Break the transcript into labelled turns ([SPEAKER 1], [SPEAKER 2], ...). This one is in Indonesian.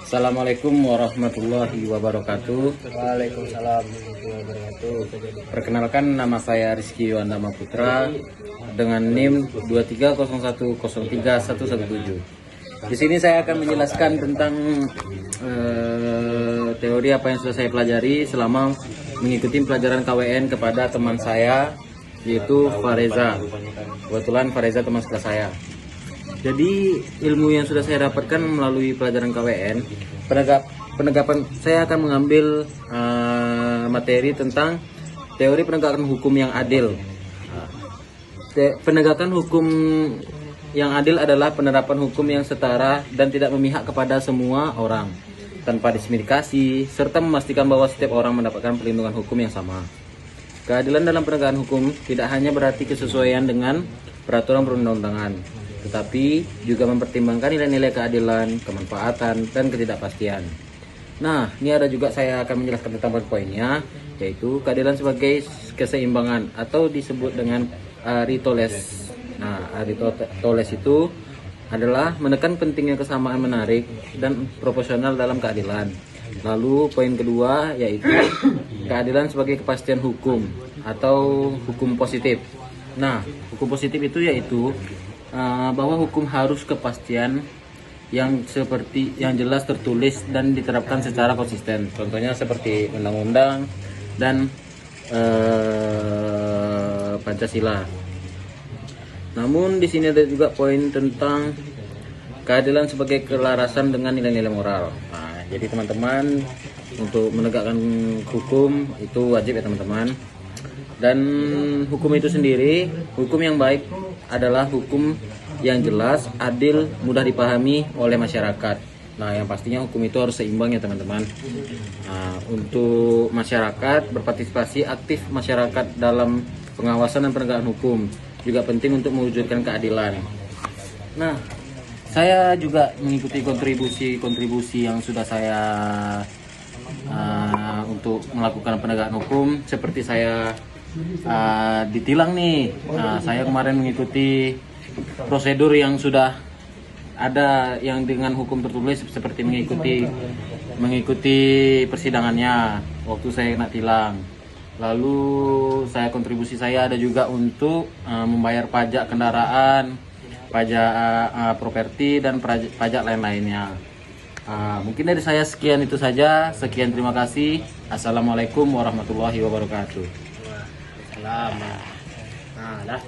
[SPEAKER 1] Assalamualaikum warahmatullahi wabarakatuh.
[SPEAKER 2] Waalaikumsalam warahmatullahi wabarakatuh.
[SPEAKER 1] Perkenalkan, nama saya Rizky Wandama Putra dengan NIM 230103117. Di sini saya akan menjelaskan tentang teori apa yang sudah saya pelajari selama mengikuti pelajaran KWN kepada teman saya, yaitu Fareza. Kebetulan Fareza teman sekelas saya. Jadi ilmu yang sudah saya dapatkan melalui pelajaran KWN, penegakan saya akan mengambil materi tentang teori penegakan hukum yang adil. Penegakan hukum yang adil adalah penerapan hukum yang setara dan tidak memihak kepada semua orang, tanpa diskriminasi, serta memastikan bahwa setiap orang mendapatkan perlindungan hukum yang sama. Keadilan dalam penegakan hukum tidak hanya berarti kesesuaian dengan peraturan perundang-undangan, tetapi juga mempertimbangkan nilai-nilai keadilan, kemanfaatan, dan ketidakpastian. Nah, ini ada juga saya akan menjelaskan tentang poin-poinnya, yaitu keadilan sebagai keseimbangan atau disebut dengan Aristoteles. Nah, Aristoteles itu adalah menekan pentingnya kesamaan menarik dan proporsional dalam keadilan. Lalu poin kedua yaitu keadilan sebagai kepastian hukum atau hukum positif. Nah, hukum positif itu yaitu bahwa hukum harus kepastian yang jelas, tertulis, dan diterapkan secara konsisten. Contohnya seperti undang-undang dan Pancasila. Namun di sini ada juga poin tentang keadilan sebagai kelarasan dengan nilai-nilai moral. Nah, jadi teman-teman, untuk menegakkan hukum itu wajib ya teman-teman. Dan hukum itu sendiri, hukum yang baik adalah hukum yang jelas, adil, mudah dipahami oleh masyarakat. Nah, yang pastinya hukum itu harus seimbang ya teman-teman. Nah, untuk masyarakat, berpartisipasi aktif masyarakat dalam pengawasan dan penegakan hukum juga penting untuk mewujudkan keadilan. Nah, saya juga mengikuti kontribusi yang sudah saya untuk melakukan penegakan hukum, seperti saya ditilang nih. Nah, saya kemarin mengikuti prosedur yang sudah ada yang dengan hukum tertulis, seperti mengikuti persidangannya waktu saya kena tilang. Lalu kontribusi saya ada juga untuk membayar pajak kendaraan, pajak properti, dan pajak lain-lainnya. Mungkin dari saya sekian itu saja. Sekian, terima kasih. Assalamualaikum warahmatullahi wabarakatuh.
[SPEAKER 2] Salam. Nah, dah.